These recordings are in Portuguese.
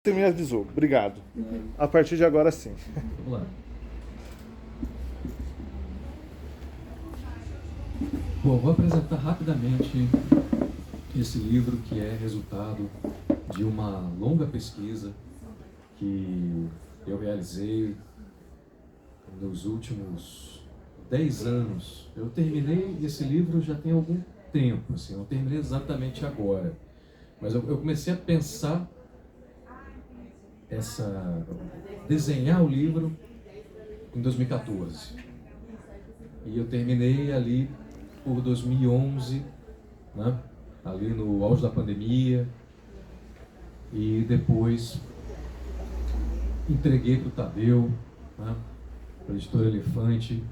Você me avisou, obrigado. A partir de agora, sim. Vamos lá. Bom, vou apresentar rapidamente esse livro que é resultado de uma longa pesquisa que eu realizei nos últimos 10 anos. Eu terminei esse livro já tem algum tempo, assim, não terminei exatamente agora. Mas eu comecei a pensar desenhar o livro em 2014. E eu terminei ali por 2011, né? Ali no auge da pandemia. E depois entreguei para o Tadeu, né? Para a editora Elefante,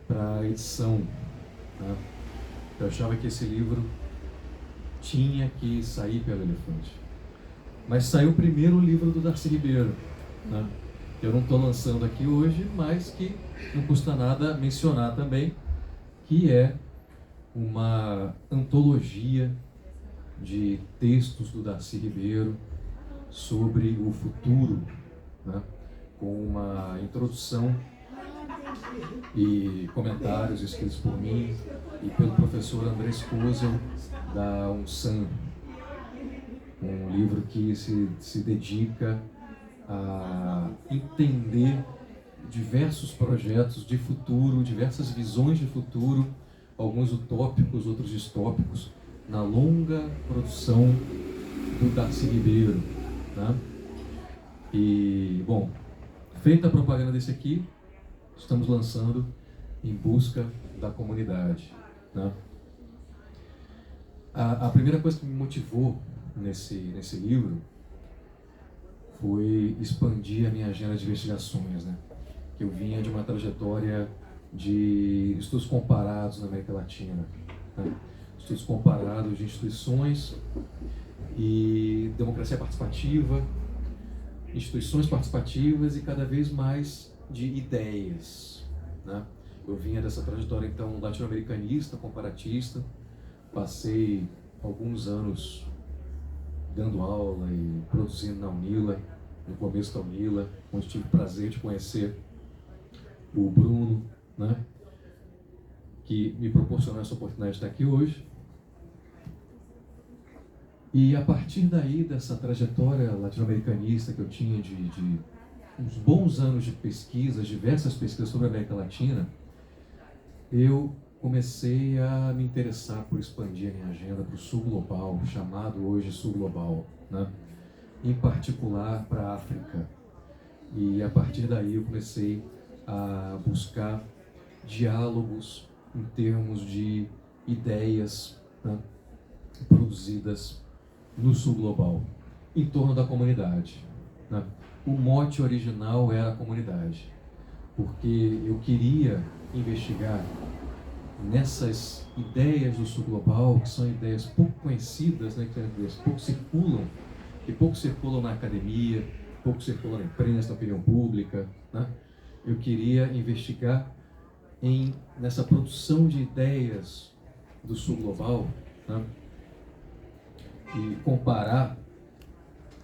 para a edição. Né? Eu achava que esse livro tinha que sair pelo Elefante. Mas saiu primeiro o livro do Darcy Ribeiro, né? Que eu não estou lançando aqui hoje, mas que não custa nada mencionar também, que é uma antologia de textos do Darcy Ribeiro sobre o futuro, né? Com uma introdução e comentários escritos por mim e pelo professor André Scosel, da UNSAM. Um livro que se dedica a entender diversos projetos de futuro, diversas visões de futuro, alguns utópicos, outros distópicos, na longa produção do Darcy Ribeiro, né? E, bom, feita a propaganda desse aqui, estamos lançando Em Busca da Comunidade, né? A primeira coisa que me motivou nesse livro foi expandir a minha agenda de investigações, né? Que eu vinha de uma trajetória de estudos comparados na América Latina, né? Estudos comparados de instituições e democracia participativa, instituições participativas e cada vez mais de ideias, né? Eu vinha dessa trajetória então latino-americanista, comparatista, passei alguns anos dando aula e produzindo na UNILA, no começo da UNILA, onde tive o prazer de conhecer o Bruno, né, que me proporcionou essa oportunidade de estar aqui hoje. E a partir daí, dessa trajetória latino-americanista que eu tinha de uns bons anos de pesquisas, diversas pesquisas sobre a América Latina, eu comecei a me interessar por expandir a minha agenda para o Sul Global, chamado hoje Sul Global, né? Em particular para a África. E a partir daí eu comecei a buscar diálogos em termos de ideias, né, produzidas no Sul Global, em torno da comunidade, né? O mote original era a comunidade, porque eu queria investigar nessas ideias do Sul Global, que são ideias pouco conhecidas, né, que são ideias que pouco circulam na academia, pouco circulam na imprensa, na opinião pública, né? Eu queria investigar nessa produção de ideias do Sul Global, né? E comparar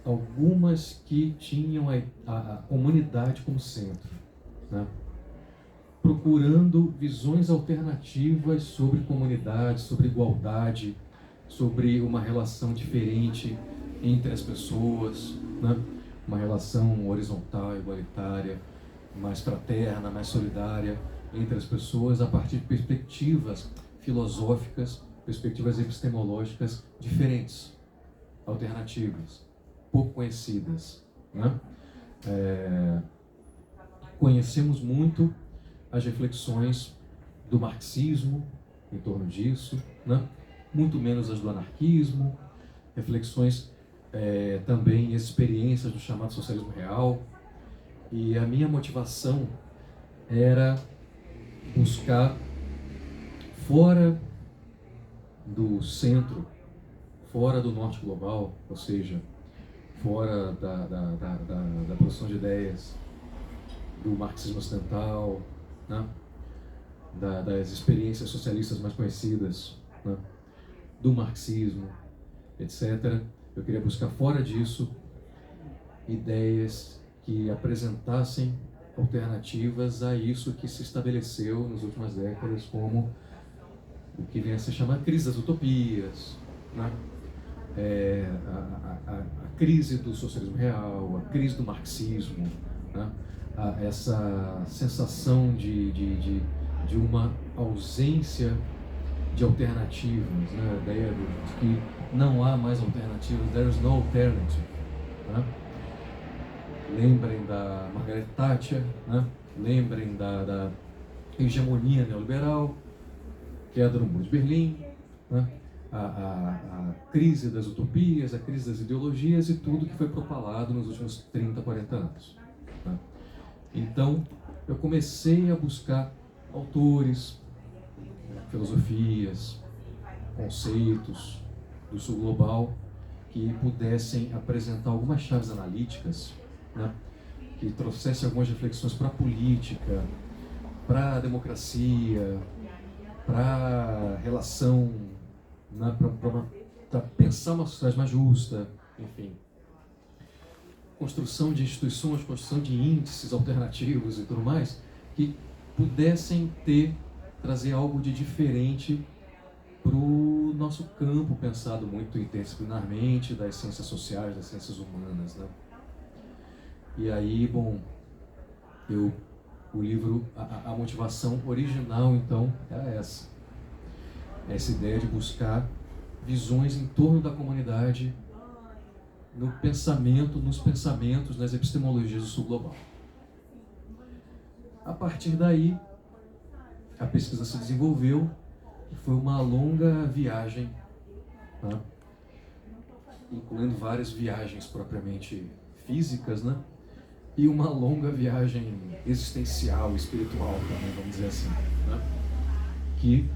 algumas que tinham a comunidade como centro, né? Procurando visões alternativas sobre comunidade, sobre igualdade, sobre uma relação diferente entre as pessoas, né? Uma relação horizontal, igualitária, mais fraterna, mais solidária entre as pessoas a partir de perspectivas filosóficas, perspectivas epistemológicas diferentes, alternativas, pouco conhecidas, né? Conhecemos muito as reflexões do marxismo em torno disso, né? Muito menos as do anarquismo, reflexões também experiências do chamado socialismo real. E a minha motivação era buscar fora do centro, fora do norte global, ou seja, fora da produção de ideias do marxismo ocidental, né? Das experiências socialistas mais conhecidas, né? Do marxismo, etc. Eu queria buscar fora disso ideias que apresentassem alternativas a isso que se estabeleceu nas últimas décadas como o que vem a se chamar crise das utopias, né? A crise do socialismo real, a crise do marxismo, né? Essa sensação de uma ausência de alternativas, né? A ideia de que não há mais alternativas, there is no alternative, né? Lembrem da Margaret Thatcher, né? Lembrem da hegemonia neoliberal, queda do Muro de Berlim, né? A crise das utopias, a crise das ideologias e tudo que foi propalado nos últimos 30, 40 anos. Né? Então, eu comecei a buscar autores, filosofias, conceitos do sul global que pudessem apresentar algumas chaves analíticas, né? Que trouxessem algumas reflexões para a política, para a democracia, para a relação, né? Para pensar uma sociedade mais justa, enfim. Construção de instituições, construção de índices alternativos e tudo mais, que pudessem trazer algo de diferente para o nosso campo, pensado muito interdisciplinarmente, das ciências sociais, das ciências humanas, né? E aí, bom, o livro, a motivação original, então, é essa ideia de buscar visões em torno da comunidade, no pensamento, nos pensamentos, nas epistemologias do sul global. A partir daí, a pesquisa se desenvolveu e foi uma longa viagem, tá? Incluindo várias viagens propriamente físicas, né? E uma longa viagem existencial, espiritual também, vamos dizer assim, né? Que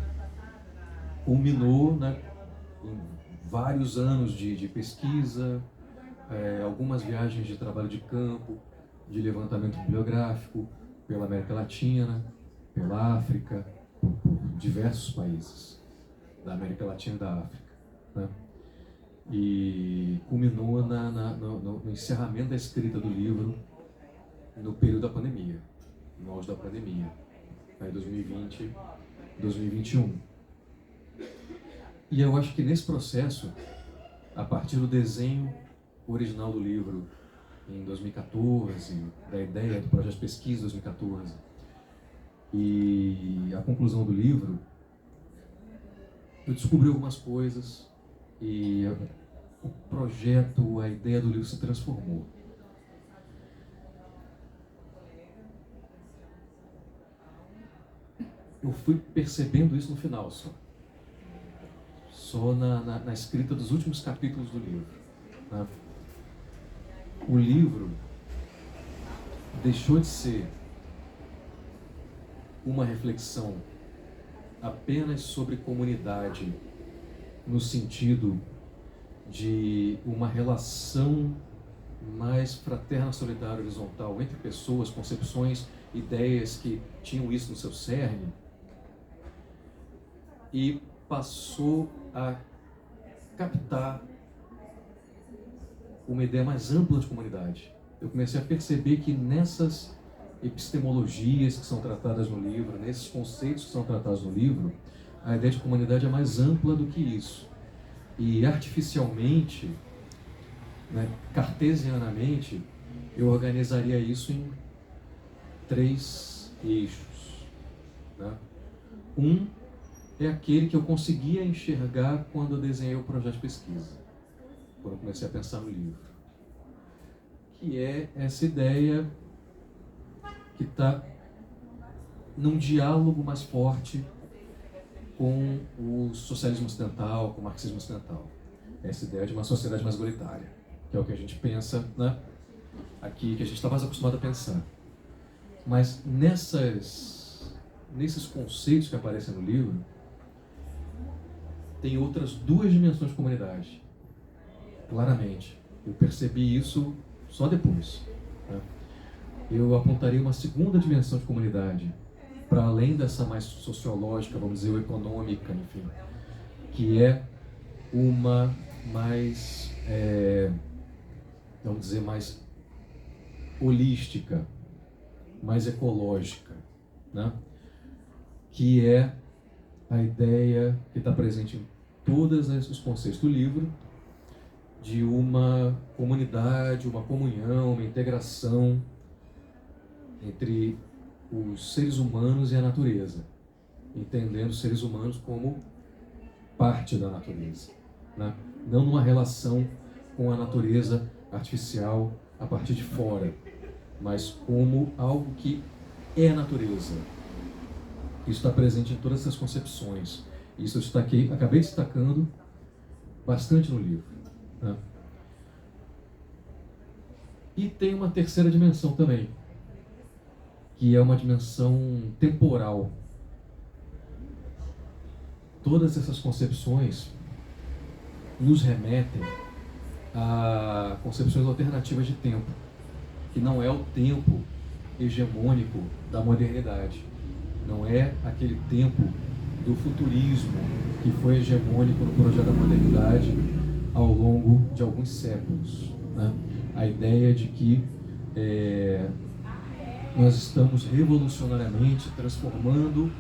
culminou, né, em vários anos de pesquisa, algumas viagens de trabalho de campo, de levantamento bibliográfico pela América Latina, pela África, por diversos países da América Latina e da África, né? E culminou no encerramento da escrita do livro no período da pandemia, no auge da pandemia, aí 2020, 2021. E eu acho que nesse processo, a partir do desenho original do livro em 2014, da ideia do projeto de pesquisa em 2014, e a conclusão do livro, eu descobri algumas coisas e o projeto, a ideia do livro se transformou. Eu fui percebendo isso no final só na escrita dos últimos capítulos do livro, né? O livro deixou de ser uma reflexão apenas sobre comunidade, no sentido de uma relação mais fraterna, solidária, horizontal entre pessoas, concepções, ideias que tinham isso no seu cerne, e passou a captar uma ideia mais ampla de comunidade. Eu comecei a perceber que nessas epistemologias que são tratadas no livro, nesses conceitos que são tratados no livro, a ideia de comunidade é mais ampla do que isso. E artificialmente, né, cartesianamente, eu organizaria isso em 3 eixos, né? Um é aquele que eu conseguia enxergar quando eu desenhei o projeto de pesquisa, quando eu comecei a pensar no livro, que é essa ideia que está num diálogo mais forte com o socialismo ocidental, com o marxismo ocidental. Essa ideia de uma sociedade mais igualitária, que é o que a gente pensa, né, aqui, que a gente está mais acostumado a pensar. Mas nesses conceitos que aparecem no livro, tem outras 2 dimensões de comunidade, claramente. Eu percebi isso só depois, né? Eu apontaria uma segunda dimensão de comunidade, para além dessa mais sociológica, vamos dizer, ou econômica, enfim, que é uma mais, vamos dizer, mais holística, mais ecológica, né? Que é a ideia que está presente em todos os conceitos do livro, de uma comunidade, uma comunhão, uma integração entre os seres humanos e a natureza, entendendo os seres humanos como parte da natureza, né? Não numa relação com a natureza artificial a partir de fora, mas como algo que é a natureza. Isso está presente em todas essas concepções. Isso eu acabei destacando bastante no livro, né? E tem uma terceira dimensão também, que é uma dimensão temporal. Todas essas concepções nos remetem a concepções alternativas de tempo, que não é o tempo hegemônico da modernidade, não é aquele tempo do futurismo que foi hegemônico no projeto da modernidade ao longo de alguns séculos, né? A ideia de que nós estamos revolucionariamente transformando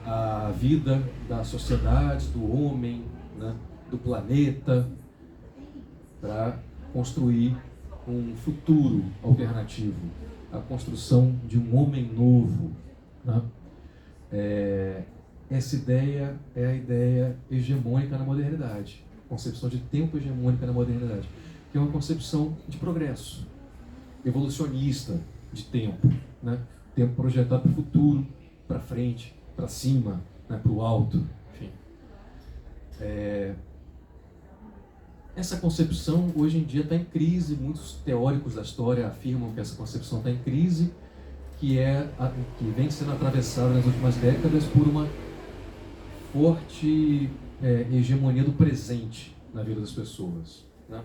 a vida da sociedade, do homem, né, do planeta, para construir um futuro alternativo, a construção de um homem novo, né? Essa ideia é a ideia hegemônica na modernidade, concepção de tempo hegemônica na modernidade, que é uma concepção de progresso, evolucionista de tempo, né? Tempo projetado para o futuro, para frente, para cima, né? Para o alto, enfim. Essa concepção hoje em dia está em crise. Muitos teóricos da história afirmam que essa concepção está em crise, que vem sendo atravessada nas últimas décadas por uma forte hegemonia do presente na vida das pessoas, né?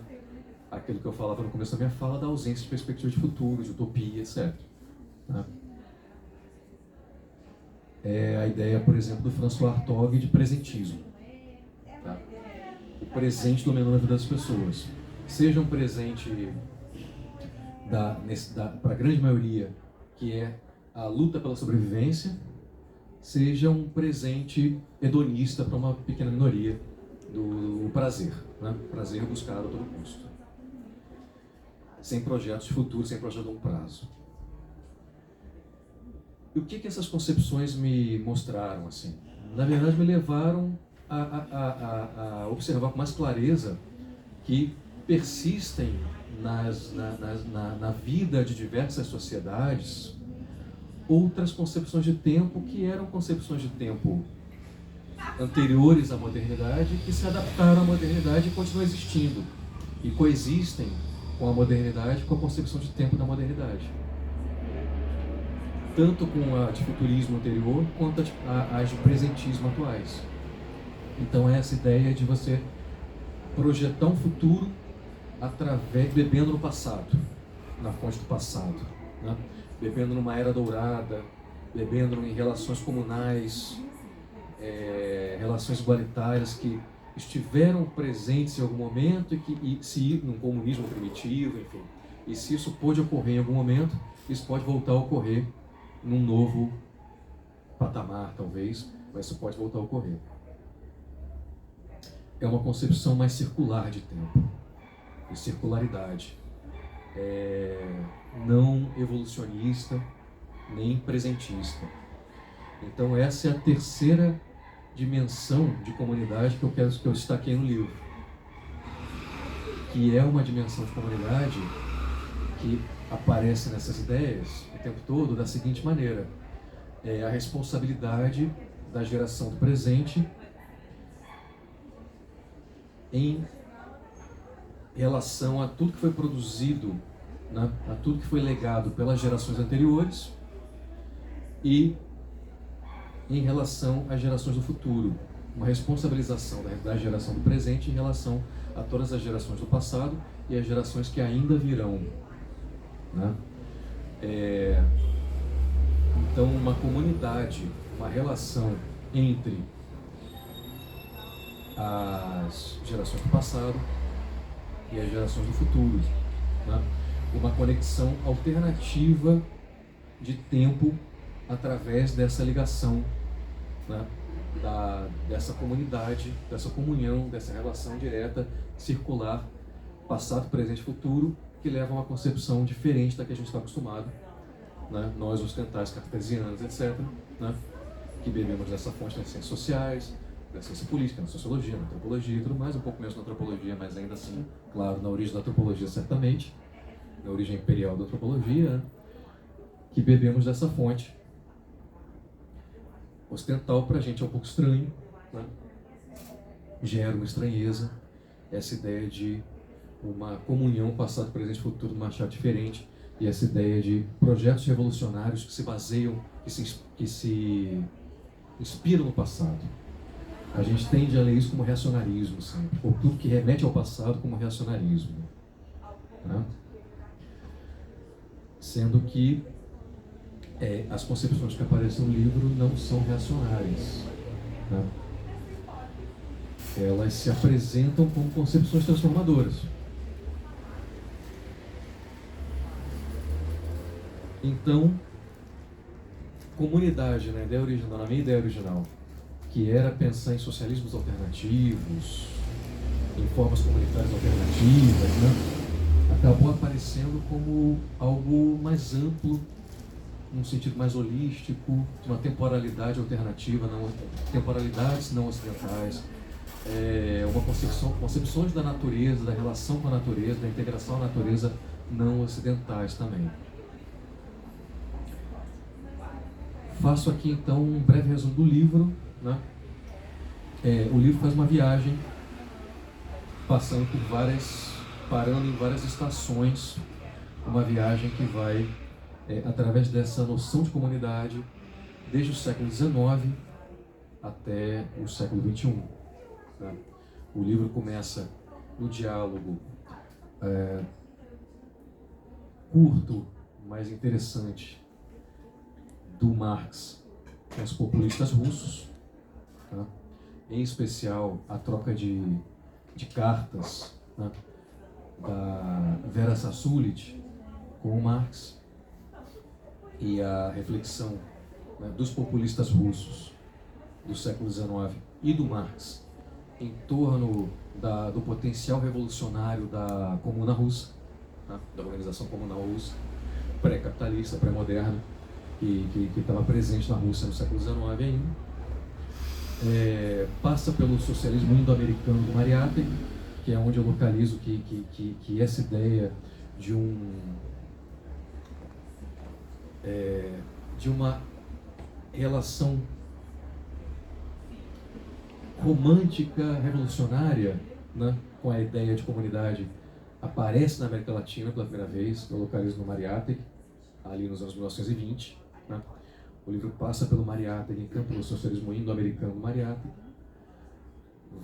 Aquilo que eu falava no começo da minha fala, da ausência de perspectiva de futuro, de utopia, etc., né? É a ideia, por exemplo, do François Hartog de presentismo, tá? O presente dominando a vida das pessoas. Seja um presente para a grande maioria, que é a luta pela sobrevivência, seja um presente hedonista para uma pequena minoria do prazer, né? Prazer buscado a todo custo, sem projetos de futuro, sem projeto de longo prazo. E o que essas concepções me mostraram, assim? Na verdade, me levaram a observar com mais clareza que persistem na vida de diversas sociedades outras concepções de tempo que eram concepções de tempo anteriores à modernidade, que se adaptaram à modernidade e continuam existindo e coexistem com a modernidade, com a concepção de tempo da modernidade, tanto com a de futurismo anterior quanto as de presentismo atuais. Então é essa ideia de você projetar um futuro bebendo no passado, na fonte do passado, né? Bebendo numa era dourada, bebendo em relações comunais, relações igualitárias que estiveram presentes em algum momento e se num comunismo primitivo, enfim, e se isso pôde ocorrer em algum momento, isso pode voltar a ocorrer num novo patamar, talvez, mas isso pode voltar a ocorrer. É uma concepção mais circular de tempo, de circularidade, não evolucionista, nem presentista. Então essa é a terceira dimensão de comunidade que eu destaquei no livro, que é uma dimensão de comunidade que aparece nessas ideias o tempo todo da seguinte maneira: é a responsabilidade da geração do presente em relação a tudo que foi produzido, né, a tudo que foi legado pelas gerações anteriores e em relação às gerações do futuro. Uma responsabilização da geração do presente em relação a todas as gerações do passado e as gerações que ainda virão, né? Então, uma comunidade, uma relação entre as gerações do passado e as gerações do futuro, né? uma conexão alternativa de tempo através dessa ligação, né, dessa comunidade, dessa comunhão, dessa relação direta, circular, passado, presente e futuro, que leva a uma concepção diferente da que a gente está acostumado, né, nós ocidentais, cartesianos, etc., né, que bebemos dessa fonte nas ciências sociais, na ciência política, na sociologia, na antropologia e tudo mais, um pouco menos na antropologia, mas ainda assim, claro, na origem da antropologia certamente, na origem imperial da antropologia, né, que bebemos dessa fonte. Ocidental para a gente é um pouco estranho, né? Gera uma estranheza, essa ideia de uma comunhão passado, presente e futuro numa chave diferente, e essa ideia de projetos revolucionários que se baseiam, que se inspiram no passado. A gente tende a ler isso como reacionarismo, sempre, ou tudo que remete ao passado como reacionarismo, né? Sendo que as concepções que aparecem no livro não são reacionárias, né? Elas se apresentam como concepções transformadoras. Então, comunidade, né, ideia original, na minha ideia original, que era pensar em socialismos alternativos, em formas comunitárias alternativas, né, acabou aparecendo como algo mais amplo, num sentido mais holístico, de uma temporalidade alternativa, temporalidades não ocidentais, concepções da natureza, da relação com a natureza, da integração à natureza não ocidentais também. Faço aqui então um breve resumo do livro, né? O livro faz uma viagem, parando em várias estações, uma viagem que vai através dessa noção de comunidade, desde o século XIX até o século XXI. Né? O livro começa no diálogo curto, mas interessante, do Marx com os populistas russos, tá? Em especial a troca de cartas, né, da Vera Sassulit com o Marx, e a reflexão, né, dos populistas russos do século XIX e do Marx em torno do potencial revolucionário da Comuna Russa, né, da Organização Comunal Russa, pré-capitalista, pré-moderna, que estava presente na Rússia no século XIX ainda. Passa pelo socialismo indo-americano do Mariátegui, que é onde eu localizo que essa ideia de uma relação romântica, revolucionária, né, com a ideia de comunidade aparece na América Latina pela primeira vez. Eu localizo no Mariátegui, ali nos anos 1920. Né? O livro passa pelo Mariátegui, então pelo socialismo indo-americano do Mariátegui,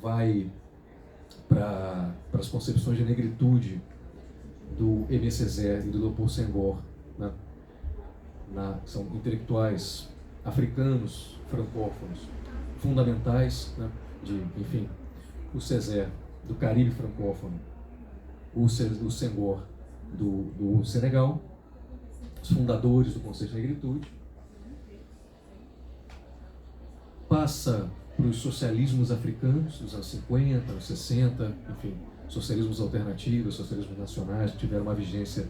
vai para as concepções de negritude do Aimé Césaire e do Leopold Senghor, né? São intelectuais africanos, francófonos, fundamentais, né? Enfim, o Césaire do Caribe francófono, o Senghor do Senegal, os fundadores do conceito de negritude. Passa para os socialismos africanos dos anos 50, anos 60, enfim, socialismos alternativos, socialismos nacionais, que tiveram uma vigência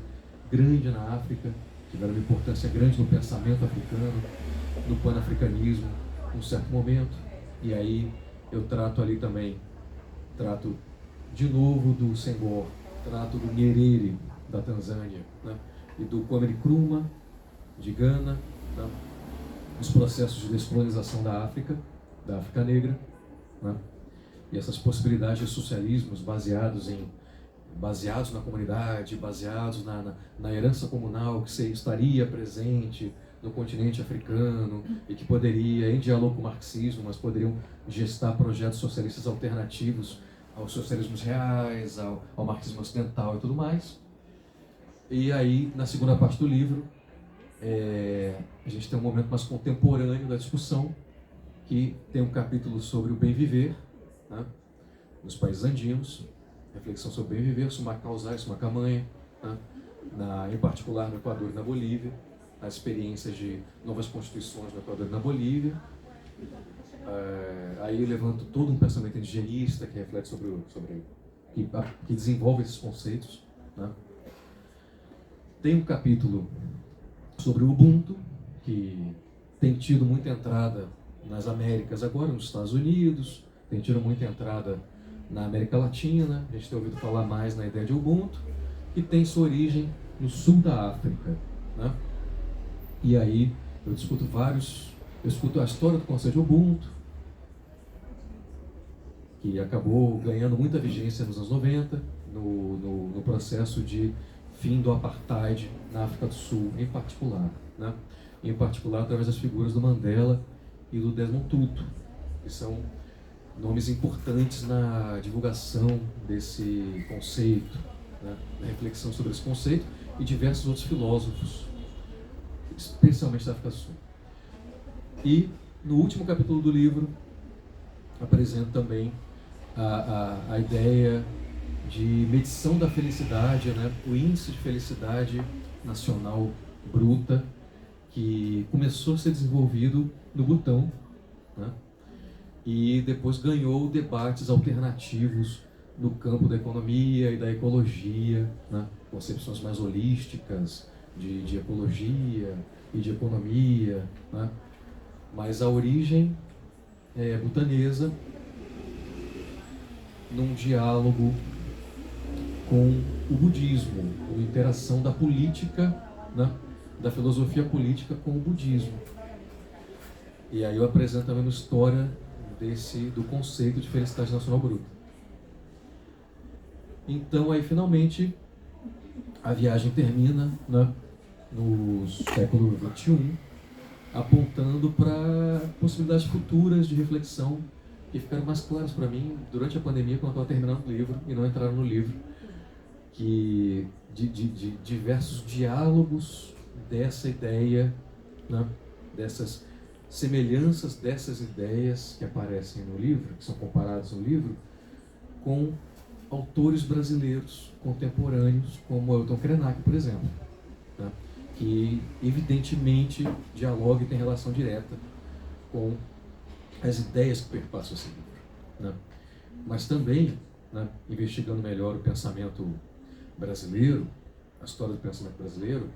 grande na África, tiveram uma importância grande no pensamento africano, no pan-africanismo, em um certo momento. E aí eu trato ali também, trato de novo do Senghor, trato do Nyerere, da Tanzânia, né? E do Kwame Nkrumah, de Gana, né? Os processos de descolonização da África Negra, né? E essas possibilidades de socialismos baseados na comunidade, baseados na herança comunal que estaria presente no continente africano e que poderia, em diálogo com o marxismo, mas poderiam gestar projetos socialistas alternativos aos socialismos reais, ao marxismo ocidental e tudo mais. E aí, na segunda parte do livro, a gente tem um momento mais contemporâneo da discussão, que tem um capítulo sobre o bem viver, né, nos países andinos, reflexão sobre o bem viver, Sumac Causai, Sumac Camanha, né, em particular no Equador e na Bolívia, as experiências de novas constituições no Equador e na Bolívia. Aí eu levanto todo um pensamento indigenista que reflete que desenvolve esses conceitos, né? Tem um capítulo sobre o Ubuntu, que tem tido muita entrada nas Américas agora, nos Estados Unidos, tem tido muita entrada na América Latina. A gente tem ouvido falar mais na ideia de Ubuntu, que tem sua origem no sul da África, né? E aí eu discuto a história do conceito de Ubuntu, que acabou ganhando muita vigência nos anos 90, no processo de fim do apartheid na África do Sul, em particular, né? Em particular através das figuras do Mandela e do Desmond Tutu, que são nomes importantes na divulgação desse conceito, né? Na reflexão sobre esse conceito, e diversos outros filósofos, especialmente da África do Sul. E no último capítulo do livro apresento também a ideia de medição da felicidade, né? O índice de felicidade nacional bruta, que começou a ser desenvolvido no Butão, né? E depois ganhou debates alternativos no campo da economia e da ecologia, né? Concepções mais holísticas de ecologia e de economia, né? Mas a origem é butanesa, num diálogo com o budismo, uma interação da política, né, da filosofia política com o budismo. E aí eu apresento também uma história do conceito de felicidade nacional bruta. Então aí finalmente a viagem termina, né, no século XXI, apontando para possibilidades futuras de reflexão que ficaram mais claras para mim durante a pandemia, quando eu estava terminando o livro e não entraram no livro, que de diversos diálogos dessa ideia, né, dessas semelhanças dessas ideias que aparecem no livro, que são comparadas no livro, com autores brasileiros contemporâneos, como Ailton Krenak, por exemplo, né, que evidentemente dialoga e tem relação direta com as ideias que perpassam esse livro, né? Mas também, né, investigando melhor o pensamento brasileiro, a história do pensamento brasileiro,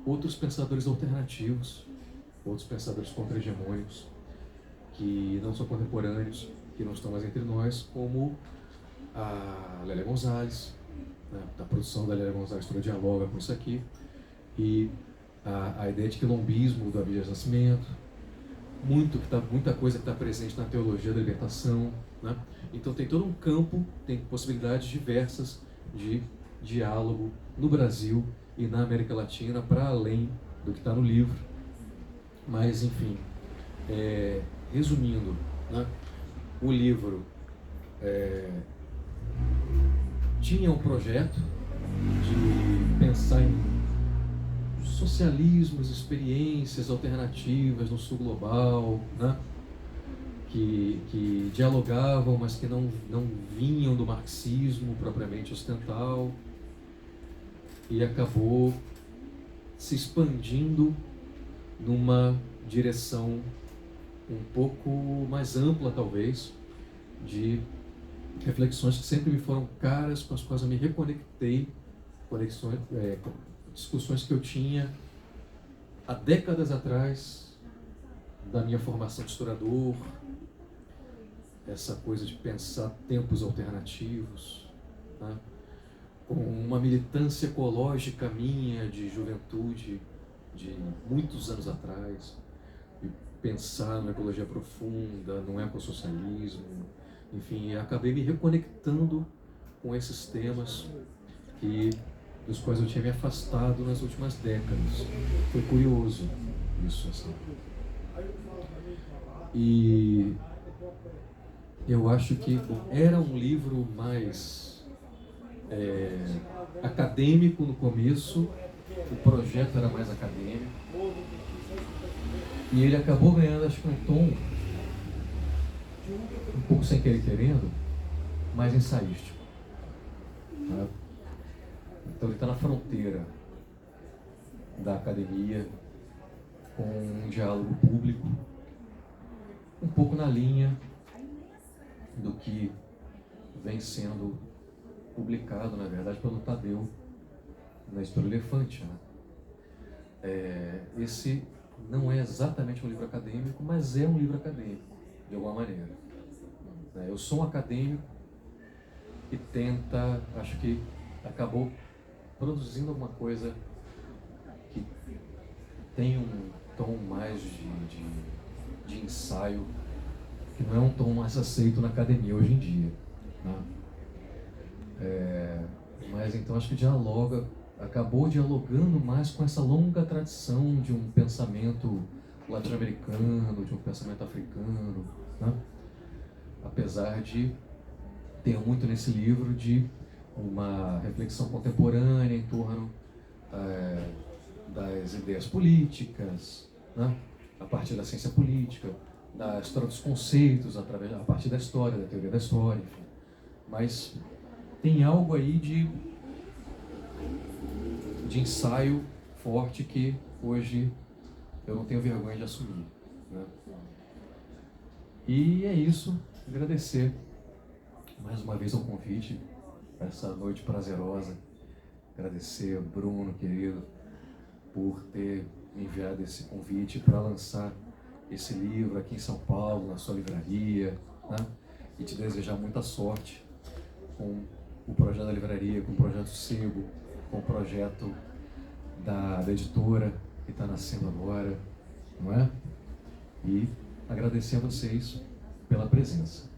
outros pensadores alternativos, outros pensadores contra-hegemônicos, que não são contemporâneos, que não estão mais entre nós, como a Lélia Gonzalez, né? A produção da Lélia Gonzalez toda dialoga com isso aqui, e a ideia de quilombismo do Abdias Nascimento, muita coisa que está presente na teologia da libertação, né? Então tem todo um campo, tem possibilidades diversas de diálogo no Brasil e na América Latina, para além do que está no livro. Mas, enfim, resumindo, né, o livro tinha um projeto de pensar em socialismos, experiências alternativas no sul global, né, que dialogavam, mas que não vinham do marxismo propriamente ocidental, e acabou se expandindo numa direção um pouco mais ampla, talvez, de reflexões que sempre me foram caras, com as quais eu me reconectei, discussões que eu tinha há décadas atrás, da minha formação de historiador, essa coisa de pensar tempos alternativos, né? Com uma militância ecológica minha de juventude, de muitos anos atrás, e pensar na ecologia profunda, no ecossocialismo, enfim, acabei me reconectando com esses temas dos quais eu tinha me afastado nas últimas décadas. Foi curioso isso, assim. E eu acho que era um livro mais acadêmico no começo, o projeto era mais acadêmico, e ele acabou ganhando, acho que um tom, um pouco sem querer querendo, mais ensaístico, né? Então ele está na fronteira da academia com um diálogo público, um pouco na linha do que vem sendo publicado, na verdade, pelo Tadeu na História do Elefante, né? Esse não é exatamente um livro acadêmico, mas é um livro acadêmico, de alguma maneira. Eu sou um acadêmico e tenta, acho que acabou produzindo alguma coisa que tem um tom mais de ensaio, que não é um tom mais aceito na academia hoje em dia, né? Mas então acho que acabou dialogando mais com essa longa tradição de um pensamento latino-americano, de um pensamento africano, né? Apesar de ter muito nesse livro de uma reflexão contemporânea em torno das ideias políticas, né? A partir da ciência política, da história dos conceitos, a partir da história, da teoria da história, enfim. Mas tem algo aí de ensaio forte que hoje eu não tenho vergonha de assumir, né? E é isso, agradecer mais uma vez o convite, essa noite prazerosa, agradecer ao Bruno, querido, por ter me enviado esse convite para lançar esse livro aqui em São Paulo, na sua livraria, né? E te desejar muita sorte com o projeto da livraria, com o projeto Sebo, com o projeto da editora que está nascendo agora, não é? E agradecer a vocês pela presença.